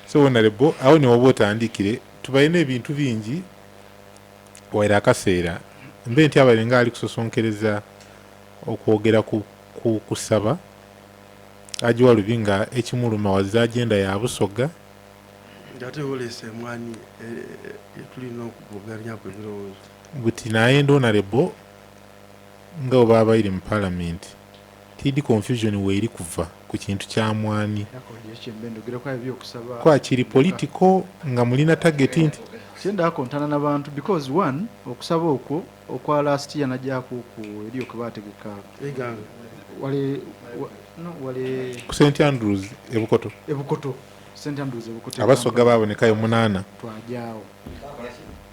so honorable awo ne woba otandikire tubalina ebintu bingi waira akaseera mbe nti abalinga ali kusosonkereza okwogera ku kusaba ajiwa lubi nga ekimuluma wazza agenda ya Busoga ate olese Mwanyi tulina okugoberanya ku ebirowoozo buti naye honorable nga oba abaire mu parliament tidi confusion weeri kuva ku kintu kya Mwanyi kwa kiri political nga mulina target nti kyenda akontana n'abantu because one okusaba okwo okwa last year najjaku ku eri okubategeka wale ku St Andrews ebukoto St Andrews ebukoto Abasoga babonekayo 8 twajaawo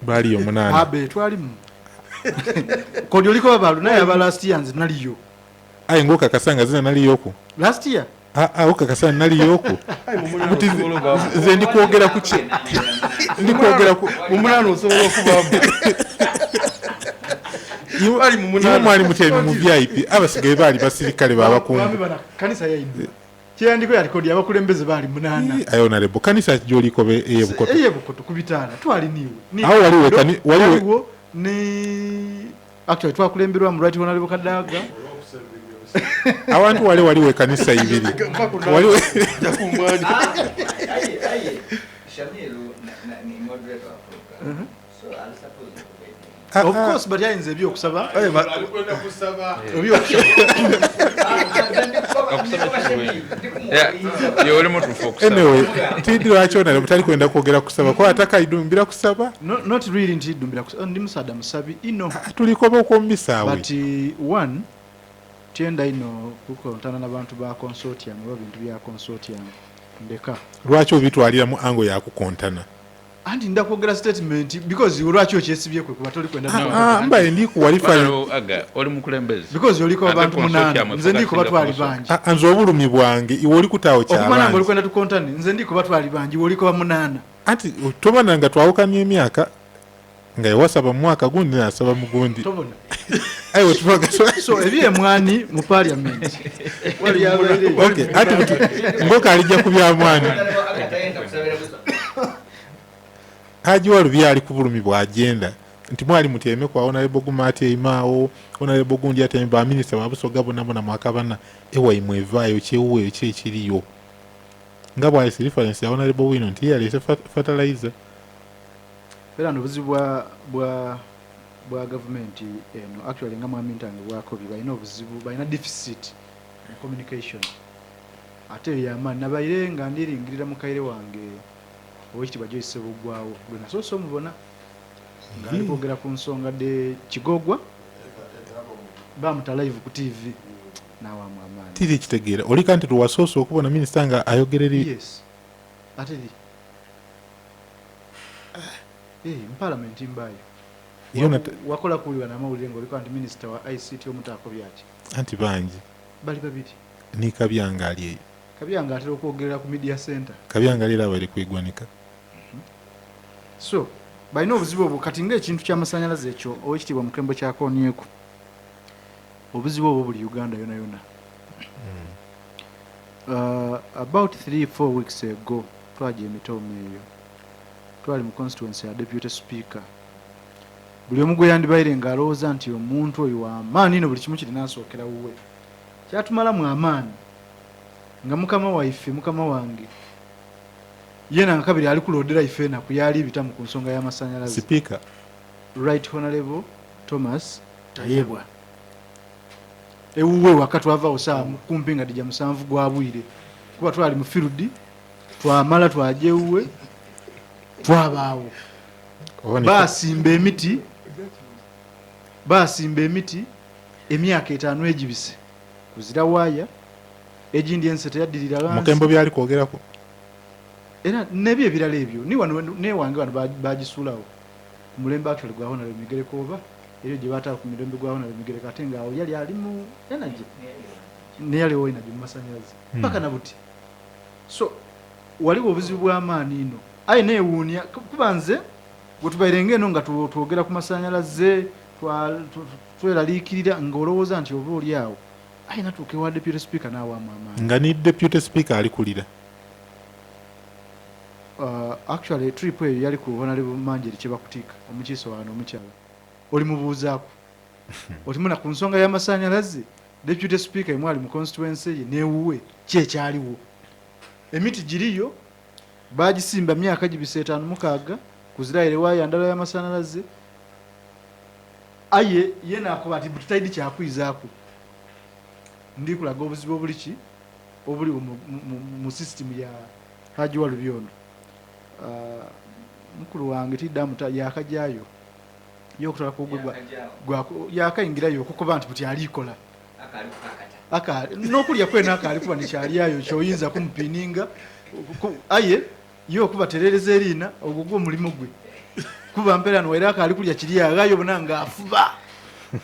bali yo 8 abe twalimu kodi oliko babalu naye aba last year nzi naliyo ayi ngoka kasanga zina naliyo ku last year okakasana naliyo ku ze ndi kwogera ku ki ndi kwogera ku mumunano osobola okubamu mwali mutemi mu VIP abasigaye bali basirikale babakungu kanisa yayidde kyandiko yali kodi abakulembeze bali 8 ayo nalebo kanisa joliko be eyebukoto kubitana twali niwe aho waliwo ne actually twakulemberwa mu right honorable Kadaga abantu waliwe kanisa ibiri waliwe jakumwani Shamiru ni moderator wa program so I'll suppose of course but yayinze ebyo okusaba alikwenda kusaba ebyo yole mutu focus anyway tidi wacho na mutali kwenda kwogera kusaba kwa ataka idumbira kusaba not really ntidumbira kusaba ndi musada musabi ino tuliko bokombisawe but one tienda ino kukontana n'abantu ba consortium oba bintu bya consortium ndeka lwaki obitwalira mu ango ya kukontana andi ndakwogera statement because lwaki okyesibye kwe kuba toli kwenda mbaye ndi kuwalifa aga oli mukulembeze because oliko abantu munana nze ndiko batwali banji anzo obulumi bwange iwe oli kutawo kya okubana ngo oli kwenda tukontane nze ndiko batwali banji oliko ba munana anti tobana nga twawukanye emyaka nga yawasaba mwaka gundi nasaba mugundi tobona ayo tuvaga so ebiye Mwanyi mu parliament wali yabaire okay ati ngoka alijja kubya Mwanyi haji walu byali kubulumi bwa agenda nti mwali muteme kwa honorable Gumati imao honorable gundi atemba minister wa Busoga bona mwakabana ewa imwevayo chewe chekiriyo ngabo ali reference ya honorable wino nti yali fertilizer era nobuzibu bwa government eno actually nga mwami ntange bwako bibalina obuzibu balina deficit in communication ate yamani nabaire nga ndiringirira mu kaire wange owekitibwa Joyce Bugwawo gwe nasoose omubona nga alikwogera ku nsonga de Kigogwa bamuta live ku TV nawa mwamani tiri kitegeera oli kanti tuwasoose okubona minister nga ayogereri yes ate parliament imbayo yona wakola kuliwa na mawulire ngo liko anti minister wa ICT omutako byaki anti banji bali babiri ni kabyangali kabyanga atero okwogerera ku media center kabyangali laba ali kwigwanika so balina obuzibu obwo kati ng'ekintu ky'amasanyalaze ekyo owekitibwa mukembo kyakonieko obuzibu obwo buli Uganda yona yona about 3-4 weeks ago twaje emitomo eyo twali mu constituency ya deputy speaker buli omu gwe yandibaire nga alowooza nti omuntu oyo w'amaani ino buli kimu kirina asookera wuwe kyatumalamu amaani nga mukama waife mukama wange yena nga kabiri ali kulodera ife enaku yali ebitamu ku nsonga y'amasanyalaze speaker right honorable Thomas Tayebwa ewuwe waka twavaawo saa kumpi nga dija 7 gwa bwire kuba twali mu field twamala twaje ewuwe twabaawo basimba emiti emyaka 5 egibise kuzira waaya egindi ensete yaddirira wansi mukembo byali kwogerako era nebyo ebirala ebyo ni wano ne wange wano bagisuulawo mulembe actually gwa honorable Migereko oba ebyo gye bataa ku mulembe gwa honorable Migereko ate nga awo yali ali mu energy ne yali wo energy mu masanyalaze mpaka na buti so waliwo obuzibu bw'amaani ino ayi neewuunya kuba nze bwe tubaire ng'eno nga twogera ku masanyalaze tweraliikirira nga olowooza nti oba oli awo ayi natuuka ewa deputy speaker n'awaamu amaani nga ni deputy speaker alikulira actually trip eyo yali ku Honorable Manjeri kyebakutika omukiise wano omukyala oli mubuuzaako otimuna ku nsonga y'amasannyalaze deputy speaker mwali mu constituency ye neewuwe kyekyaliwo emiti giriyo bagisimba myaka gibise 56 kuziraire waya ndala y'amasannyalaze aye ye nakuba ati butitaidi kyakwizaako ndi kulaga obuzibu obuliki obuli mu system ya Haji wa Lubyondo. Mukulu wange tiddamuta yakajyayo yokutola kugwa yakayingirayo okukuba nti buti alikola aka nokulya kwena akali kuba ni kyaliyayo kyoyinza kumupininga aye yo kuba terereza erina ogugwo mulimo gwe kuba mpera no era akali kulya kiriya gayo bonanga afuba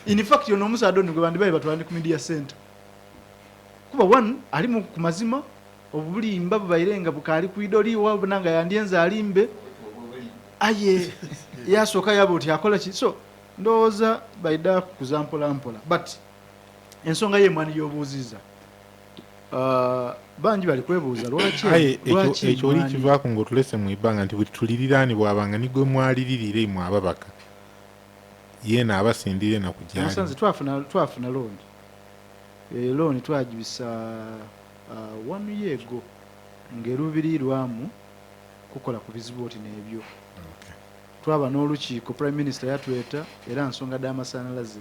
in fact yo no musado ni gwe bandi bayi batwandi ku media center kuba one ali mu kumazima obuli mbabu bayirenga bukali kuidoli wabo nanga yandienza alimbe aye yasoka yabo oti akola ki so ndoza baida kuzampola mpola but ensonga ye mwani yobuziza banji bali kwebuuza lwaki ekyo oli kivaako ng'otulese mu ibanga nti bwe tuliriranibwa bwabanga nigwe mwaliririre mu ababaka yeena abasindire na kujali musanze twafuna looni looni twagibisa 1 year ago ng'erubirirwamu kukola ku bizibu oti n'ebyo twaba n'olukiiko prime minister yatweta era nsonga d'amasannyalaze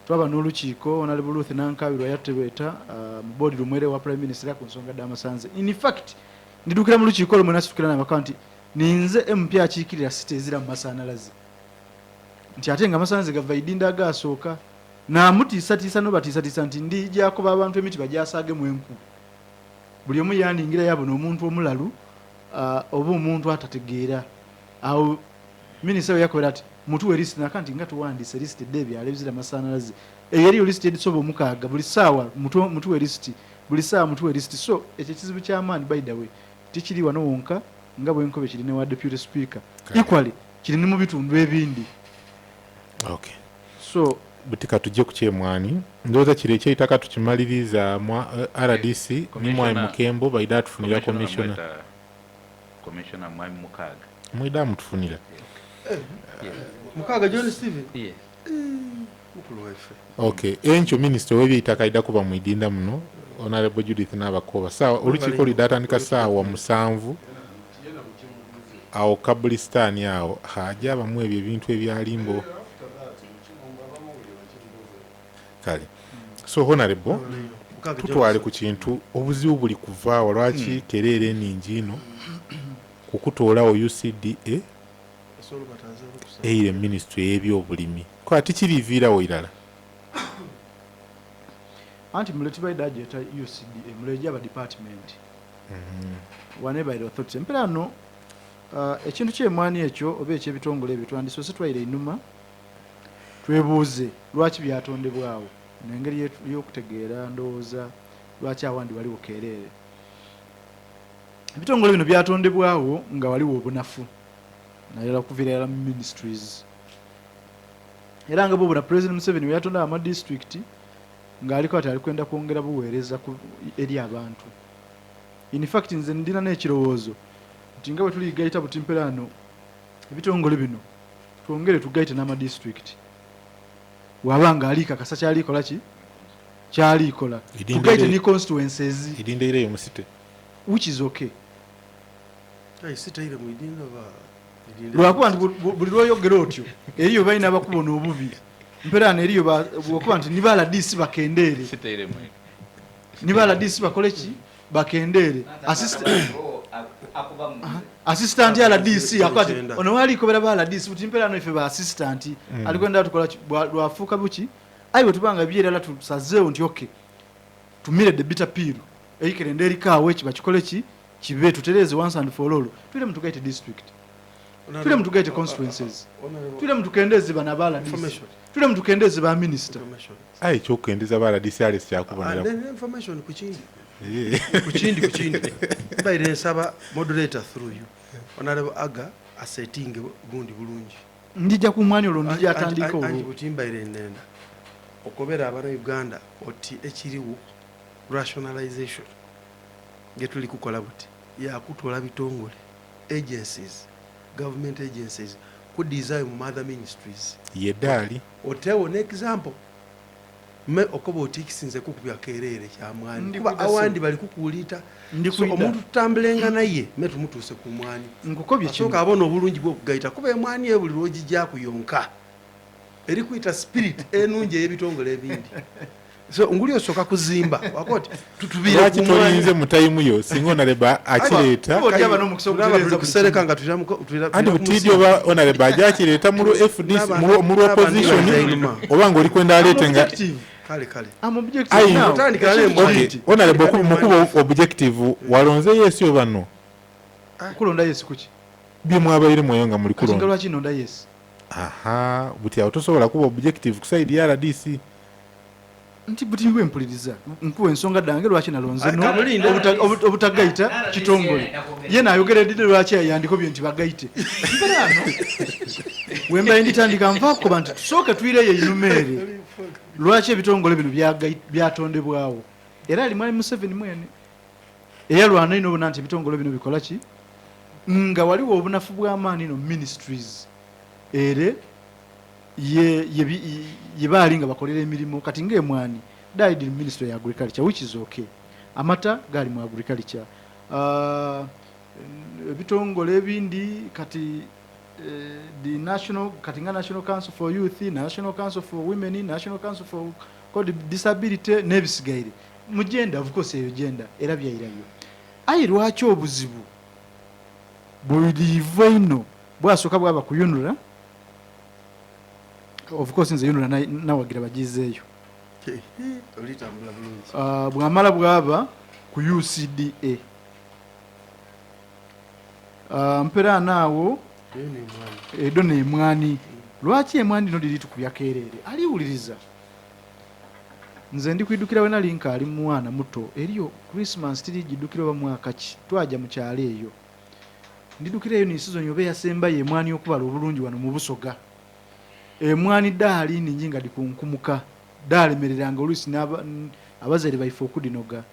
twaba n'olukiiko Honorable Ruth Nankabirwa yatweta mu board rumwere wa prime minister ku nsonga d'amasannyalaze in fact ndidukira mu lukiiko lumwe nasitukira n'abaka nti ninze MP akiikirira site ezira mu masannyalaze nti ate nga amasannyalaze gava idinda agasooka namutiisatiisa nobatiisatiisa nti ndijakoba abantu emiti bajasaage mu enku buli omu yandingira yabona omuntu omulalu oba omuntu atategeera awo minisita yakobera ati mutuwe list nakanti nga tuwandiise list ebyalo ebizira amasannyalaze eyeriyo list edisoba omukaaga buli saawa mutuwe list buli saawa mutuwe list so ekyo kizibu ky'amaanyi by the way tikiri wano wonka nga bwenkobe kiri ne wa deputy speaker equally kiri ne mu bitundu ebindi okay so butika tujje ku kyemwani ndowooza kiri ekyeitaka tukimaliriza RDC ni Mwanyi Mukembo baida tufunira commissioner Mwanyi Mukaaga mwida mutufunira Mukaaga John Steven mukulu waffe okay encho minister w'eby'eitaka aida kuba mwidinda muno Honorable Judith Nabakoba sawa olukiiko lidatandika saawa 7 awo Kabulistaani awo haja bamu ebyo ebintu ebyalimbo kale so Honorable tutwale ku kintu obuzibu buli kuvaawo lwaki terere eningi ino kukutoolawo UCDA eire ministry y'ebyobulimi ko ati kiriviirawo irala anti muleti baida ajeta UCDA muleja aba department wane baida authority mpera no ekintu kyemwani ekyo oba ekyebitongole ebyo twandisose twaire inuma twebuuze lwaki byatondebwawo n'engeri y'okutegeera ndowooza lwaki awandi waliwo keerere ebitongole bino byatondebwawo nga waliwo obunafu naye okuviira mu ministries era nga bobona President Museveni we yatonda ama district nga aliko ati alikwenda kwongera buweereza eri abantu in fact nze ndina n'ekirowoozo nti nga bwe tuligaita butimperano ebitongole bino twongere tugaite n'ama district wabanga alika kasa kyalikola ki kyalikola tugaite ni constituencies idindeire mu city which is okay sitaire mu idinda ba lwakuba nti buli lwoyogera otyo eriyo balina bakubona obubi mperano eriyo bwokuba nti nibala DC bakendeere nibala DC bakole ki bakendeere assistant ya DC akwati ono wali kobera bala DC butimperano ife ba assistant alikwenda tukola lwafuka buki ayiwe tubanga byerala tusazeo nti okay tumire the bitter pill eyikirende erikawe kibakikole ki kibe tutereze once and for all tule mtugaite district tule mtugaite constituencies tule mtukendeze bana bala DC tule mtukendeze ba minister ai kyokendeza bala DC Alice kyakubonera information kuchindi bayire nsaba moderator through you Honorable Aga asetting gundi bulungi ndija ku mwani olwo ndija atandika olwo butimbayire nenda okobera abana Uganda oti ekiriwo rationalization getuli kukola buti ya kutola bitongole agencies, government agencies could design mother ministries. Yedali. Otewo ne example. Me okoba otikisinze kukubya kerere kya Mwanyi. Kuba awandi bali kukulita. So omuntu tutambulenga naye me tumutuse ku Mwanyi. Nkukobye kino. Soka abona obulungi bwo kugaita kuba Mwanyi ebuli logijja kuyonka. Eri kuita spirit enunje ebitongole ebindi. So nguli osoka kuzimba wakoti tutubira ku Mwanyi mutayimu yo singo na leba akireta otyaba no mukusokutereza kusereka nga tutira andi butidio ba onaleba akireta mu FDC mu opposition obanga oli kwenda aletenga kale am objective now onaleba mukubo objective walonze yesi obano kulonda yesi kuki bimwe abayire moyonga muri kulonda kingalwa kinonda yesi aha buti autosobola kuba objective kuside ya RDC nti buti ngwe mpuliriza nkuwe ensonga dange lwaki nalonze no obutagaita kitongole ye nayogera dide lwaki yandiko byo nti bagaite mperano wemba nditandika nva ko bantu soka twire ye inumere lwaki ebitongole bino byatondebwawo era ali mwali mu 7 mwene eyalwana ino bonanti ebitongole bino bikola ki nga waliwo obunafu bw'amaani no ministries ere ye bali nga bakolera emirimu kati nge Mwanyi died in Ministry of Agriculture, which is okay. Amata gali mu agriculture. Bitongole ebindi kati the national council for youth, national council for women, national council for disability nebisigaire mu gender, of course eyo gender era byayirayo ayi lwaki obuzibu bwiliva ino bwasoka bwaba kuyunula. Of course nze yunula nawagira bagizeeyo bwamala bwaba ku UCDA mpera naawo edo ne Mwanyi lwaki Mwanyi no liri tukubya kerere aliwuliriza nze ndi kwidukira we nali nkaali mwana muto eriyo Christmas tiri gidukira ba mwaka ki twaja mu kyalo eyo ndidukira eyo nisizo nyobe yasemba ye Mwanyi okubala obulungi wano mu Busoga Mwanyi dali ninjinga dikunkumuka dali mereranga olusi abazere baifu okudinoga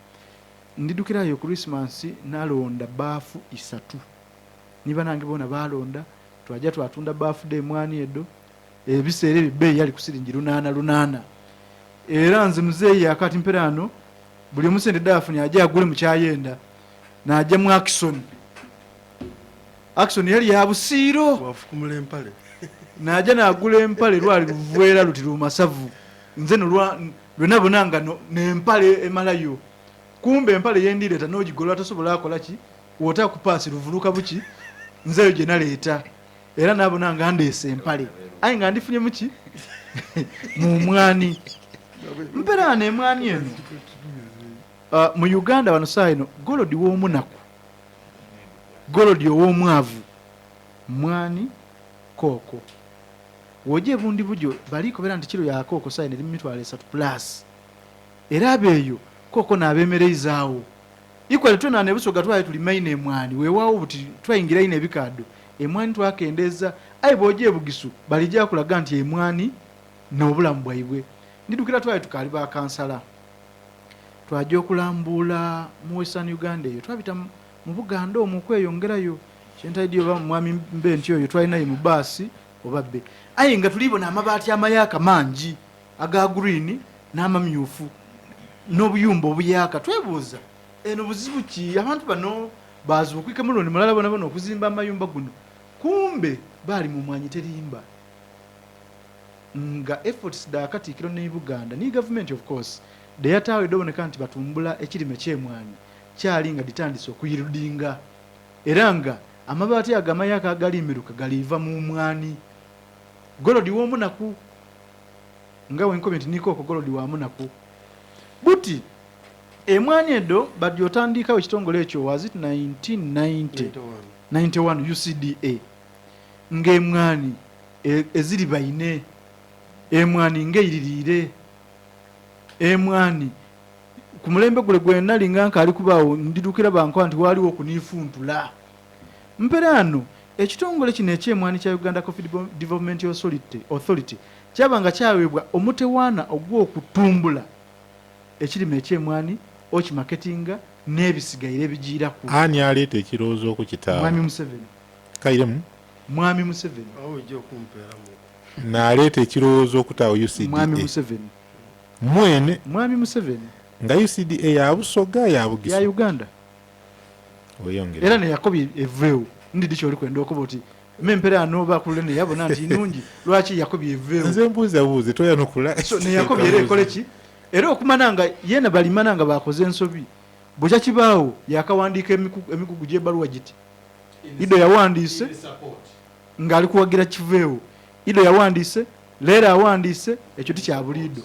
ndidukira yo Christmas nalonda bafu 3 niba nange bona balonda twaja twatunda bafu de Mwanyi edo ebiseere bibbe yali kusiringi 8 era nze muzeeyi akati mperano buli musende dafu ni aje agule mu kyayenda na aje mu Action yali ya Busiro wafukumula empale na aje na agule empale lwali luvwera lutiru masavu nze no lwena bonanga no empale emalayo kumbe empale yendireta no gigolwa tasobola akola ki wota kupasi ruvuluka buki nze yo generata era nabonanga andese empale ayi nga ndifunye muki mu Mwanyi mperane Mwanyi eno mu Uganda wano saino golodi w'omunaku golodi ow'omwavu Mwanyi koko woje bundi bujo baliko bera ntikiro ya koko saino eri mitwale 3 plus era abeyo koko nabemerezaawo ikwale tuna ne Busoga twaye tuli maine Mwanyi wewawo buti twayingira ine bikado Mwanyi twakendeza ayi boje bugisu balija kulaga nti Mwanyi n'obulamu bwaibwe ndidukira twaye tukali ba kansala twaje okulambula mu Western Uganda eyo twabita mu Buganda omukweyongerayo kyentaidio ba mwami mbe ntyo yo twalina mu basi obabbe ayi nga tulibona amabaati amayaka mangi aga green n'amamyufu n'obuyumba obuyaka twebuuza eno buzibu ki abantu bano bazi okwika muloni mulala bona okuzimba amayumba guno kumbe bali mu Mwanyi terimba nga efforts da katikiro ne Buganda ni government of course they atawe doboneka nti batumbula ekirime kye Mwanyi kyali nga ditandise okuyirudinga eranga amabaati agamayaka agalimeruka galiva mu Mwanyi golodi w'omunaku nga wenkomenti niko ko golodi wa munaku buti Mwanyi edo badyo tandika ekitongole ekyo was it 1991 UCDA nge Mwanyi eziri baine Mwanyi ngeiririre Mwanyi ku mulembe gule gwena linganka ali kubawo ndidukira banko anti waliwo okunifuntula mperano ekitongole kino ekye Mwanyi kya Uganda Coffee Development Authority kyabanga kyawebwa omutewana ogwo okutumbula ekirime ekye Mwanyi okimarketinga n'ebisigaire ebigiira ku ani aleeta ekirowoozo ku kitaawe Mwami Museveni. kairemu Mwami Museveni. awo ojja okumpeeramu n'aleeta ekirowoozo okutaawo Mwami UCDA Museveni. mwene Mwami Museveni nga UCDA ya Busoga ya Bugisu ya Uganda. weyongere Era ne yakobye evveewo ndidi kyoli kwenda okuba oti mempera anoba kulene yabona nti nungi lwaki yakobye evveewo. nze mbuuzabuuze toyanukula So ne yakobye era ekole ki? Era okumananga yena balimananga bakoze ensobi. Bukya kibaawo yakawandiika emikugu gy'ebbaluwa giti. Ido yawandiise ng'ali kuwagira kiveewo. Ido yawandiise, leera awandiise, ekyo tikya buliido.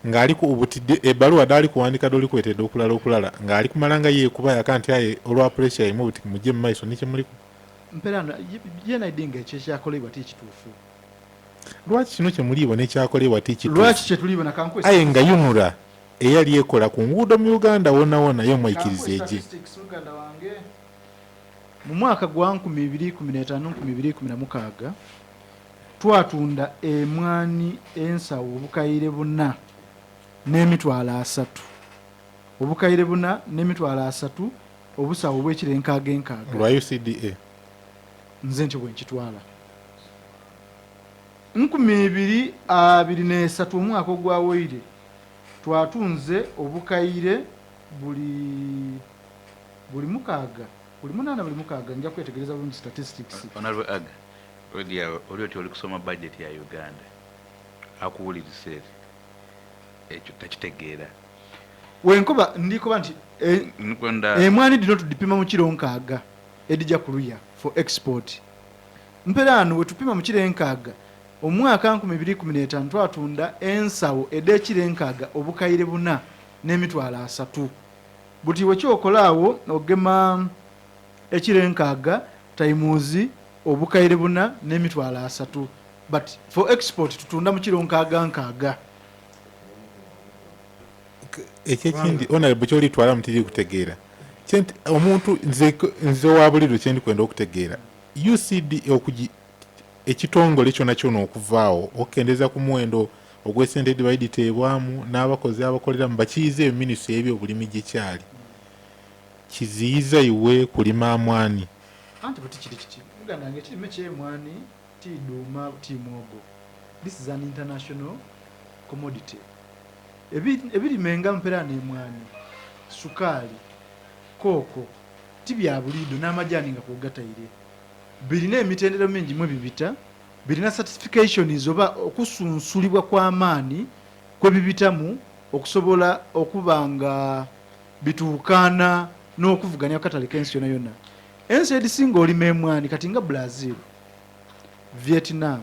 ng'ali ku obutidde ebbaluwa dali kuwandika doli kwetedde okulala ng'ali kumalanga yeekuba yaka nti aye olwa pressure emu buti mujje mu maiso nikimuliko Mperano yena idinga ekyo ekyakolebwa tikituufu. lwaki kino kyemuliibona ekyakolebwa tikituufu Lwaki kyetulibona kankwesa aye nga yunula eyali ekola ku nguudo mu Uganda wonna yo mwaikiriza egi mu mwaka gwa 2015-2016 twatunda emwani ensawo obukayire buna n'emitwalo 3 obukayire buna n'emitwalo 3 obusawo bw'ekirenkaaga lwa UCDA nze ntyo bwe nkitwala 2023 omwaka ogwawoire twatunze obukayire buli mukaaga buli munana buli mukaaga nja kwetegereza bulungi statistics. Honorable Aga oli oti oli kusoma budget ya Uganda akuwulirise ekyo takitegeera Wenkoba ndikoba nti nkwenda emwani dino tudipima mu kiro nkaaga edija kuluya for export. Mperano we tupima mu kiro nkaaga omwaka 2015 twatunda ensawo ed'ekiro nkaaga obukayire buna n'emitwalo 3. Buti we kyokolaawo ogema ekiro nkaaga taimuzi obukayire buna n'emitwalo 3 but for export tutunda mu kiro nkaaga. ekyekindi honorable kyoli twala mutiri kutegeera kyenti omuntu nze wa bulido kyendi kwenda okutegeera UCD ekitongole kyonna kyona okuvaawo okendeza ku muwendo ogw'esente edibaditeebwamu n'abakozi abakolera mu bakiyize ebiministry ebyobulimi gyekyali kiziyiza iwe kulima amwani Anti buti kiri kiti Uganda nge kirime kyemwani tiduma timwogo. This is an international commodity. Ebirimenga mpera n'emwani sukali koko tibya bulido n'amajani nga kugatayire birina emitendero mingi mwe bibita birina certifications oba okusunsulibwa kw'amaani kwe bibitamu okusobola okubanga bituukana n'okuvuganya akatale k'ensi yonna. Ensi edisinga olima emwani kati nga Brazil, Vietnam,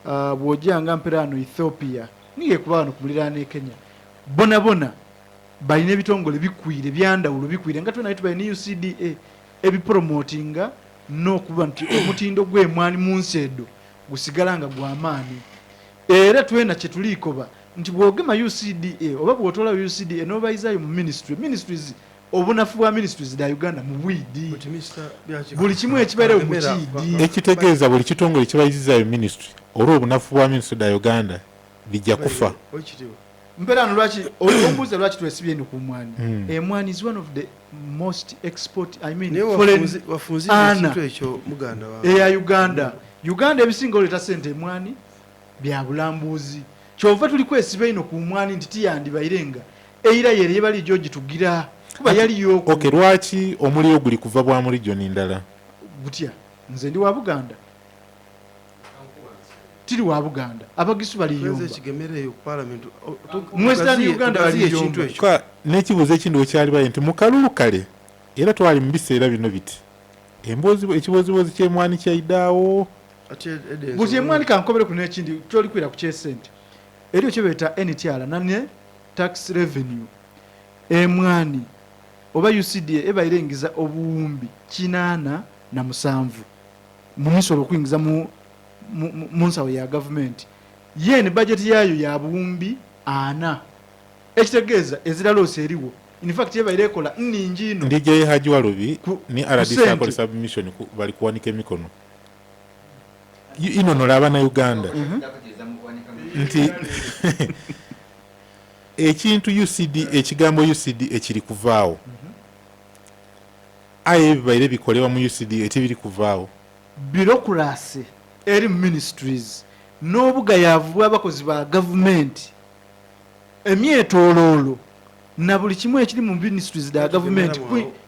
bw'ojjanga mperano Ethiopia niye kuba wano ku muliraano e Kenya bona balina ebitongole bikwire byandawulo bikwire nga twena balina UCDA ebipromotinga n'okuba nti omutindo gw'emwani mu nsi edo gusigala nga gw'amaani. Era twena kye tuliikoba nti bw'ogema UCDA oba bw'otoola UCDA n'obayizaayo mu ministries obunafu bwa ministries da Uganda mu bwidi buli kimu ekibeera mu kiidi ekitegeeza buli kitongole kibayizizaayo ministry olwo obunafu bwa ministry da Uganda bijja kufa. Mperano lwaki ombuuza lwaki twesibye eno ku mwani. Emwani is one of the most export foreign wafunzibwa ekyo muganda wa eya Uganda ebisinga oleta sente emwani bya bulambuuzi kyova tuli kwesiba ino ku mwani nti tiyandibairenga eira yere yebali George tugira kuba yali yoko. Okay, lwaki omuliro guli kuva bwa muri region ndala Butya nze ndi wa Buganda tiri wa Buganda abagisu bali yomba ekigemereyo ku parliament Western Uganda bali yomba kwa nekibuzo ekindi okyali baye nti mukalulu kale era twali mu biseera bino biti ekibozibozi ky'emwani kyaidaawo buti emwani kankobere ku n'ekindi kyoli kwira ku kyesente eryo kyo beeta NTR nane tax revenue emwani oba UCDA ebairengiza obuwumbi 87 mu misolo okuyingiza mu nsawo ya government yene budget yayo ya buwumbi 4 ekitegeeza eziralose eriwo in fact yebaire ekola nningi ino ndije Haji Walubi ni RDC akole submission bali kuwanika emikono ino nolaba na Uganda nti ekintu UCD ekigambo UCD ekiri kuvaawo aye bibaire bikolebwa mu UCD etibiri kuvaawo bureaucracy eri mu ministries n'obugayaavu bw'abakozi ba gavumenti emyetooloolo na buli kimu ekiri mu ministries da gavumenti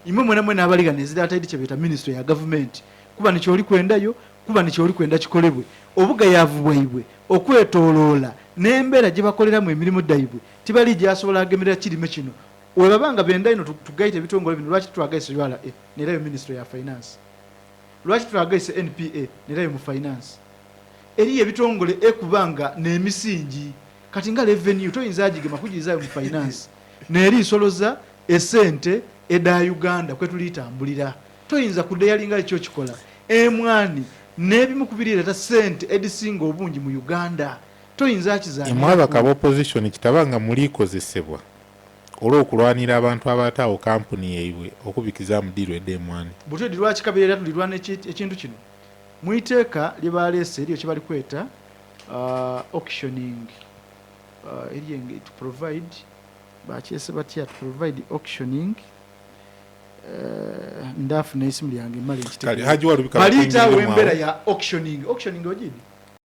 imwe mwena mwena abaligana ezirataidi kye beta ministry ya gavumenti kuba nikyoli kwendayo kuba nikyoli kwenda kikolebwe obugayaavu bwaibwe okwetooloola n'embeera gye bakoleramu emirimu daibwe tibali gyasobola agemerera kirime kino webabanga benda ino tugaite ebitongole bino lwaki twagaise URA nerayo ministry ya finance lwaki twagaise NPA nerayo mu finance eri ebitongole ekubanga n'emisingi kati nga revenue toyinza agigema kugirizayo mu finance neri nsoloza esente eda Uganda kwetulitambulira toyinza kudeyalinga ekyo kikola emwani n'ebimu kubirira sente edisinga obungi mu Uganda toyinza kizaana mwabaka opposition kitabanga mulikozesebwa olw'okulwanira abantu abataawo kampuni yaibwe okubikiza mu diru edemwani butedi lwakikabirira tulirwana ekintu kino mwiteeka lyebaleese eriyo kye bali kweta auctioning eriye to provide bakyese batya to provide auctioning ndafu n'esimu lyange mali kale haji walubika balita wembera ya auctioning ojidi